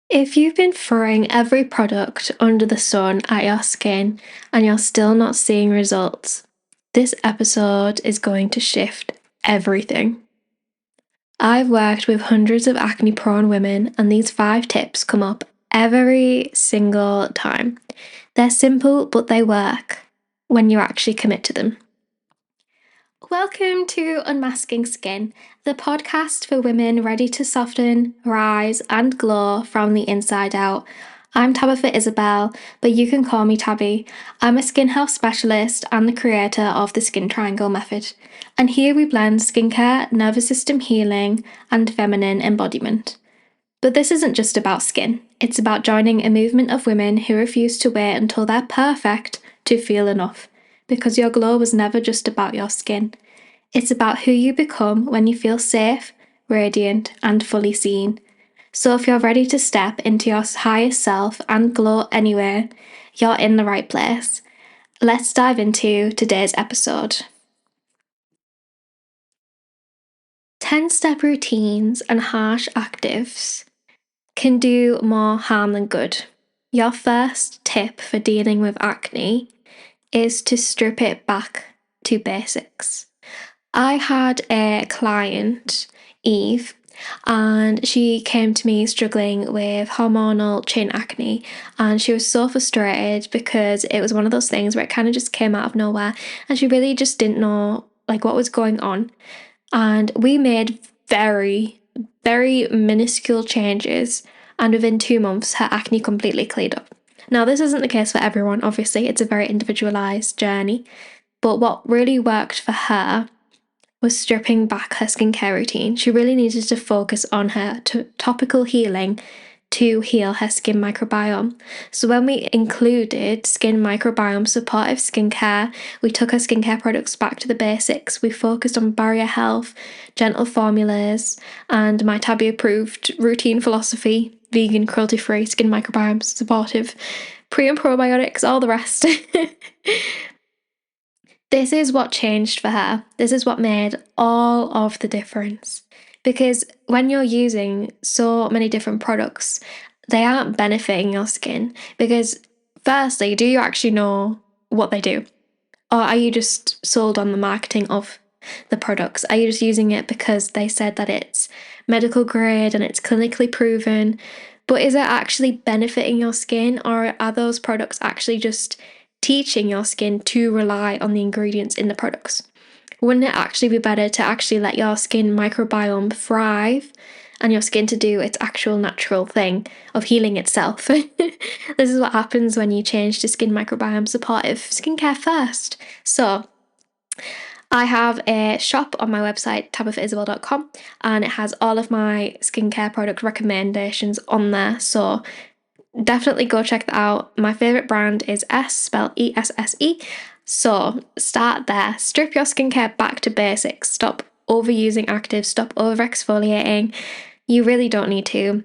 If you've been throwing every product under the sun at your skin and you're still not seeing results, this episode is going to shift everything. I've worked with hundreds of acne prone women, and these 5 tips come up every single time. They're simple, but they work when you actually commit to them. Welcome to Unmasking Skin, the podcast for women ready to soften, rise, and glow from the inside out. I'm Tabitha Isabel, but you can call me Tabby. I'm a skin health specialist and the creator of the Skin Triangle Method. And here we blend skincare, nervous system healing, and feminine embodiment. But this isn't just about skin. It's about joining a movement of women who refuse to wait until they're perfect to feel enough. Because your glow was never just about your skin. It's about who you become when you feel safe, radiant, and fully seen. So if you're ready to step into your highest self and glow anywhere, you're in the right place. Let's dive into today's episode. 10-step routines and harsh actives can do more harm than good. Your first tip for dealing with acne is to strip it back to basics. I had a client, Eve, and she came to me struggling with hormonal chin acne, and she was so frustrated because it was one of those things where it kind of just came out of nowhere and she really just didn't know what was going on. And we made very, very minuscule changes, and within 2 months her acne completely cleared up. Now, this isn't the case for everyone, obviously, it's a very individualized journey, but what really worked for her was stripping back her skincare routine. She really needed to focus on her topical healing to heal her skin microbiome. So when we included skin microbiome supportive skincare, we took her skincare products back to the basics. We focused on barrier health, gentle formulas, and my Tabby approved routine philosophy, vegan, cruelty-free, skin microbiome supportive, pre and probiotics, all the rest. This is what changed for her. This is what made all of the difference. Because when you're using so many different products, they aren't benefiting your skin. Because firstly, do you actually know what they do? Or are you just sold on the marketing of the products? Are you just using it because they said that it's medical grade and it's clinically proven? But is it actually benefiting your skin, or are those products actually just teaching your skin to rely on the ingredients in the products? Wouldn't it actually be better to actually let your skin microbiome thrive and your skin to do its actual natural thing of healing itself? This is what happens when you change to skin microbiome supportive skincare first. So I have a shop on my website, tabithaisabel.com, and it has all of my skincare product recommendations on there. So definitely go check that out. My favourite brand is S, spelled ESSE. So start there. Strip your skincare back to basics. Stop overusing actives. Stop over exfoliating. You really don't need to.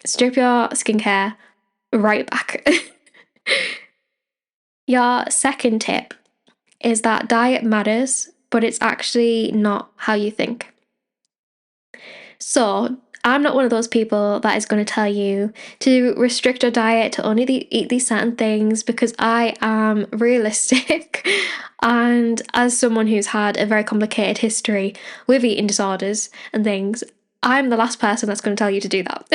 Strip your skincare right back. Your second tip is that diet matters, but it's actually not how you think. So I'm not one of those people that is going to tell you to restrict your diet to only eat these certain things, because I am realistic. And as someone who's had a very complicated history with eating disorders and things, I'm the last person that's going to tell you to do that.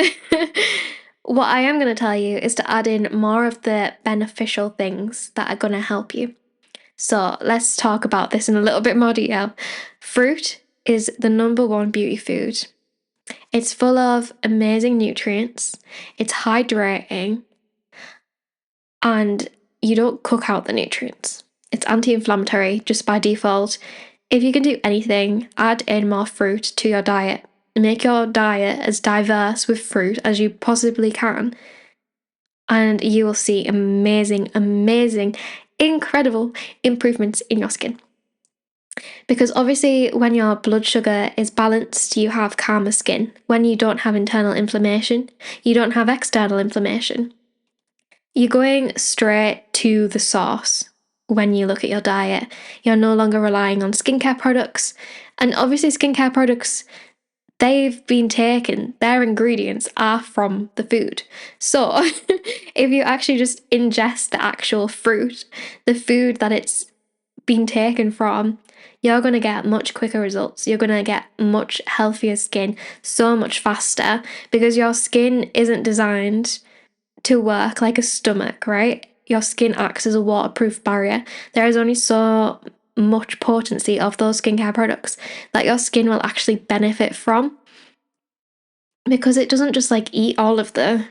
What I am going to tell you is to add in more of the beneficial things that are going to help you. So let's talk about this in a little bit more detail. Fruit is the number one beauty food. It's full of amazing nutrients, it's hydrating, and you don't cook out the nutrients. It's anti-inflammatory just by default. If you can do anything, add in more fruit to your diet. Make your diet as diverse with fruit as you possibly can, and you will see amazing, incredible improvements in your skin. Because obviously when your blood sugar is balanced, you have calmer skin. When you don't have internal inflammation, you don't have external inflammation. You're going straight to the source when you look at your diet. You're no longer relying on skincare products. And obviously skincare products, they've been taken, their ingredients are from the food. So if you actually just ingest the actual fruit, the food that it's been taken from, you're going to get much quicker results. You're going to get much healthier skin so much faster, because your skin isn't designed to work like a stomach, right? Your skin acts as a waterproof barrier. There is only so much potency of those skincare products that your skin will actually benefit from, because it doesn't just like eat all of the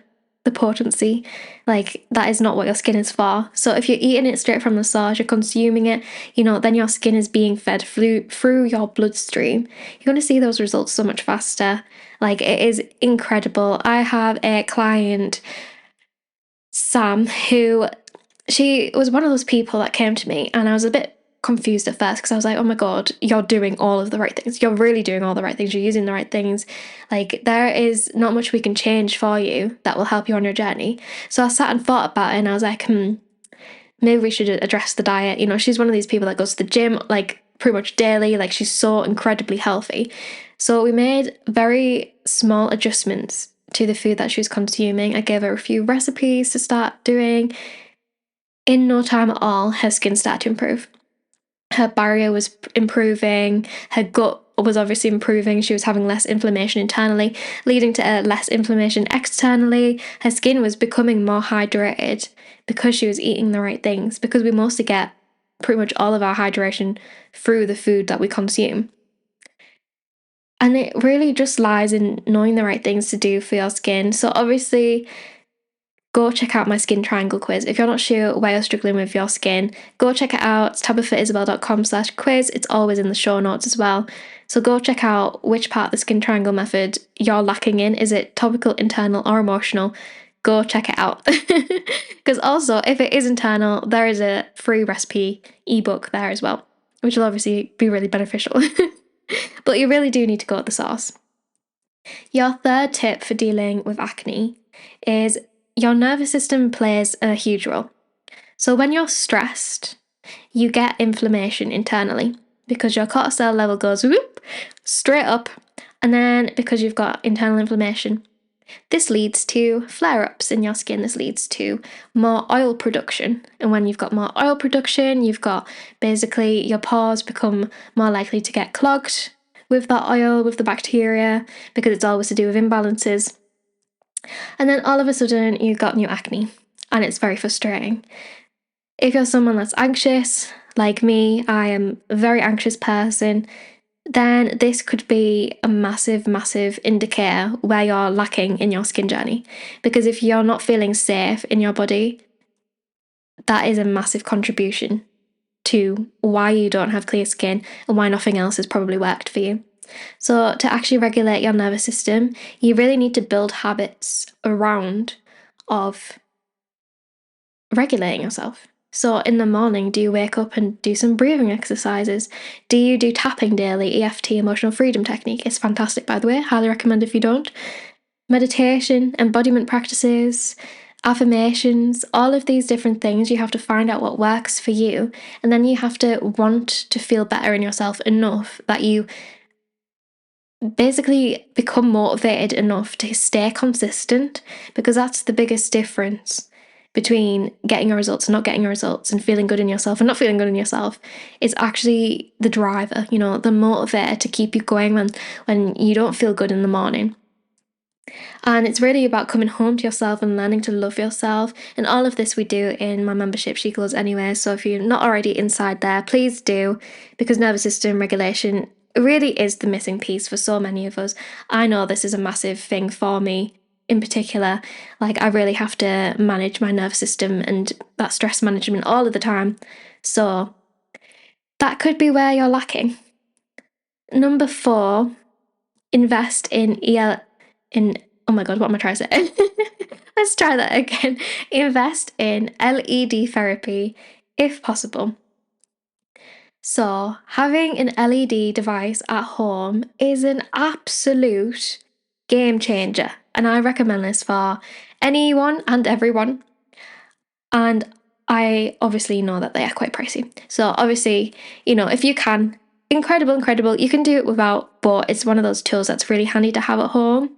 potency. Like, that is not what your skin is for. So if you're eating it straight from the source, you're consuming it, then your skin is being fed through your bloodstream. You're going to see those results so much faster. Like, it is incredible. I have a client, Sam, who, she was one of those people that came to me, and I was a bit confused at first, because I was like, oh my god, you're doing all of the right things. You're really doing all the right things. You're using the right things. Like, there is not much we can change for you that will help you on your journey. So I sat and thought about it, and I was like, maybe we should address the diet. She's one of these people that goes to the gym like pretty much daily. Like, she's so incredibly healthy. So we made very small adjustments to the food that she was consuming. I gave her a few recipes to start doing. In no time at all, her skin started to improve. Her barrier was improving, her gut was obviously improving, she was having less inflammation internally, leading to less inflammation externally. Her skin was becoming more hydrated because she was eating the right things, because we mostly get pretty much all of our hydration through the food that we consume. And it really just lies in knowing the right things to do for your skin. So obviously, go check out my skin triangle quiz. If you're not sure where you're struggling with your skin, go check it out. It's tabithaisabel.com/quiz. It's always in the show notes as well. So go check out which part of the skin triangle method you're lacking in. Is it topical, internal, or emotional? Go check it out. Because also, if it is internal, there is a free recipe ebook there as well, which will obviously be really beneficial. But you really do need to go at the source. Your third tip for dealing with acne is your nervous system plays a huge role. So when you're stressed, you get inflammation internally, because your cortisol level goes whoop, straight up, and then because you've got internal inflammation, this leads to flare-ups in your skin. This leads to more oil production. And when you've got more oil production, you've got basically your pores become more likely to get clogged with that oil, with the bacteria, because it's always to do with imbalances. And then all of a sudden you've got new acne, and it's very frustrating. If you're someone that's anxious, like me, I am a very anxious person, then this could be a massive, massive indicator where you're lacking in your skin journey. Because if you're not feeling safe in your body, that is a massive contribution to why you don't have clear skin and why nothing else has probably worked for you. So to actually regulate your nervous system, you really need to build habits around of regulating yourself. So in the morning, do you wake up and do some breathing exercises? Do you do tapping daily? EFT, emotional freedom technique. It's fantastic, by the way. Highly recommend if you don't. Meditation, embodiment practices, affirmations, all of these different things. You have to find out what works for you. And then you have to want to feel better in yourself enough that you basically become motivated enough to stay consistent, because that's the biggest difference between getting your results and not getting your results, and feeling good in yourself and not feeling good in yourself. Is actually the driver, the motivator to keep you going when you don't feel good in the morning. And it's really about coming home to yourself and learning to love yourself. And all of this we do in my membership, She Glows Anyway. So if you're not already inside there, please do, because nervous system regulation really is the missing piece for so many of us. I know this is a massive thing for me in particular. Like, I really have to manage my nervous system and that stress management all of the time. So that could be where you're lacking. Number 4, invest in oh my god, what am I trying to say? Let's try that again. Invest in LED therapy if possible. So having an LED device at home is an absolute game changer, and I recommend this for anyone and everyone. And I obviously know that they are quite pricey. So obviously, if you can, incredible, incredible. You can do it without, but it's one of those tools that's really handy to have at home.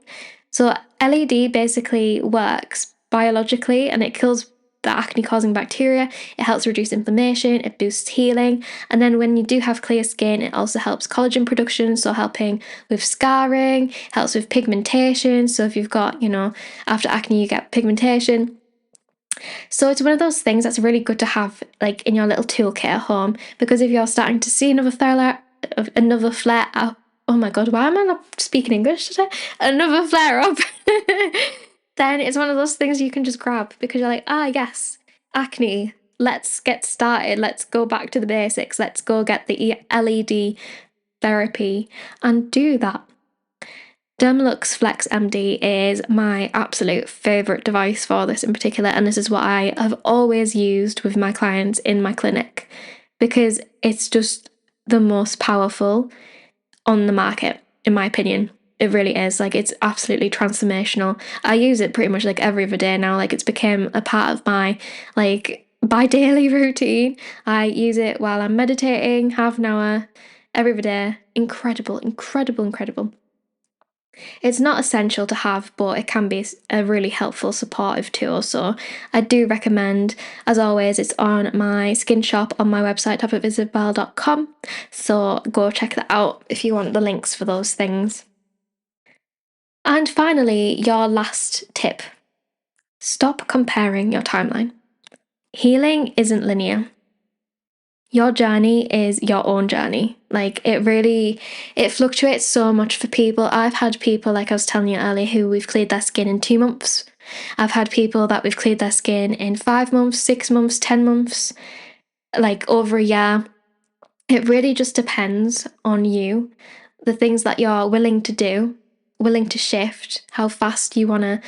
So LED basically works biologically and it kills the acne causing bacteria. It helps reduce inflammation, it boosts healing, and then when you do have clear skin, it also helps collagen production, so helping with scarring, helps with pigmentation. So if you've got, after acne you get pigmentation. So it's one of those things that's really good to have like in your little toolkit at home, because if you're starting to see another flare up, oh my god, why am I not speaking English today? Another flare up, then it's one of those things you can just grab because you're like, yes, acne. Let's get started. Let's go back to the basics. Let's go get the LED therapy and do that. Dermalux Flex MD is my absolute favourite device for this in particular, and this is what I have always used with my clients in my clinic because it's just the most powerful on the market, in my opinion. It really is. Like, it's absolutely transformational. I use it pretty much like every other day now. Like, it's become a part of my daily routine. I use it while I'm meditating, half an hour every other day. Incredible, incredible, incredible. It's not essential to have, but it can be a really helpful supportive tool. So I do recommend, as always, it's on my skin shop on my website, topofisabel.com. So go check that out if you want the links for those things. And finally, your last tip. Stop comparing your timeline. Healing isn't linear. Your journey is your own journey. Like, it fluctuates so much for people. I've had people, like I was telling you earlier, who we've cleared their skin in 2 months. I've had people that we've cleared their skin in 5 months, 6 months, 10 months, like over a year. It really just depends on you, the things that you're willing to do, willing to shift, how fast you want to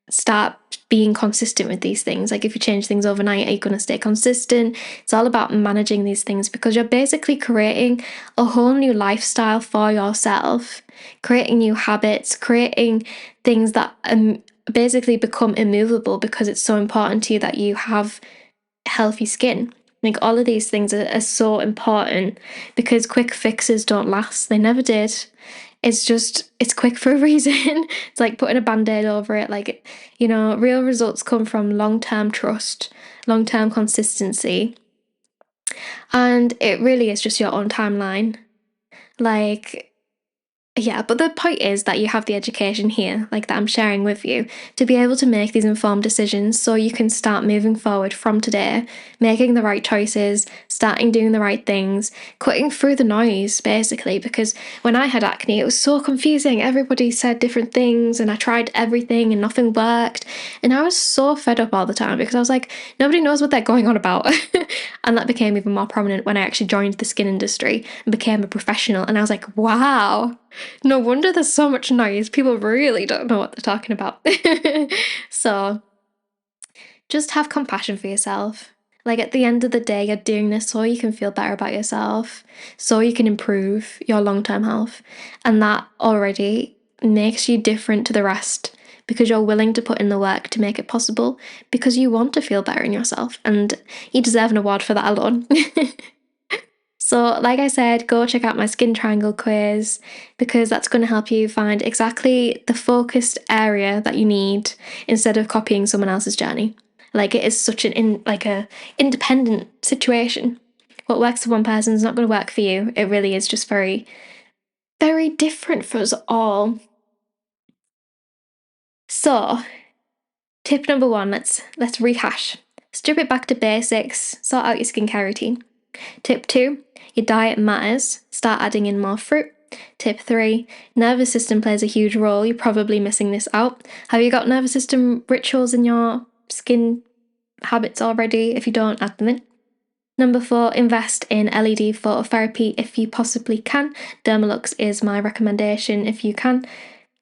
start being consistent with these things. Like, if you change things overnight, are you going to stay consistent? It's all about managing these things because you're basically creating a whole new lifestyle for yourself, creating new habits, creating things that basically become immovable because it's so important to you that you have healthy skin. Like, all of these things are so important because quick fixes don't last. They never did. It's quick for a reason. It's like putting a band-aid over it. Like, real results come from long-term trust, long-term consistency. And it really is just your own timeline. Like, yeah, but the point is that you have the education here, like that I'm sharing with you, to be able to make these informed decisions so you can start moving forward from today, making the right choices, starting doing the right things, cutting through the noise, basically, because when I had acne, it was so confusing. Everybody said different things and I tried everything and nothing worked. And I was so fed up all the time because I was like, nobody knows what they're going on about. And that became even more prominent when I actually joined the skin industry and became a professional. And I was like, wow. No wonder there's so much noise. People really don't know what they're talking about. So just have compassion for yourself. Like, at the end of the day, you're doing this so you can feel better about yourself, so you can improve your long-term health. And that already makes you different to the rest because you're willing to put in the work to make it possible because you want to feel better in yourself. And you deserve an award for that alone. So, like I said, go check out my skin triangle quiz because that's going to help you find exactly the focused area that you need instead of copying someone else's journey. Like, it is such a independent situation. What works for one person is not going to work for you. It really is just very, very different for us all. So, tip number 1, let's rehash. Strip it back to basics, sort out your skincare routine. Tip 2, your diet matters. Start adding in more fruit. Tip 3, nervous system plays a huge role. You're probably missing this out. Have you got nervous system rituals in your skin habits already? If you don't, add them in. Number 4, invest in LED phototherapy if you possibly can. Dermalux is my recommendation if you can.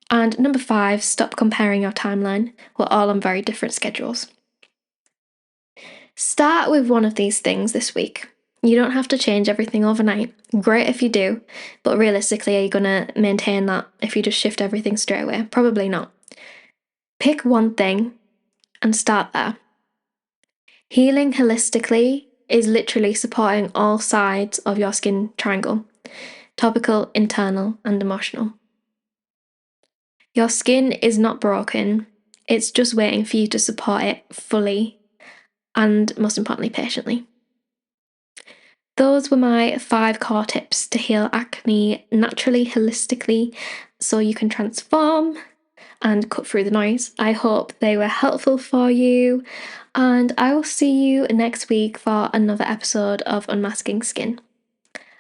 And number 5, stop comparing your timeline. We're all on very different schedules. Start with one of these things this week. You don't have to change everything overnight. Great if you do, but realistically, are you going to maintain that if you just shift everything straight away? Probably not. Pick one thing and start there. Healing holistically is literally supporting all sides of your skin triangle. topical, internal, and emotional. Your skin is not broken, it's just waiting for you to support it fully and, most importantly, patiently. Those were my 5 core tips to heal acne naturally, holistically, so you can transform and cut through the noise. I hope they were helpful for you, and I will see you next week for another episode of Unmasking Skin.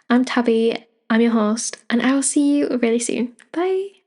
I'm Tabby, I'm your host, and I will see you really soon. Bye!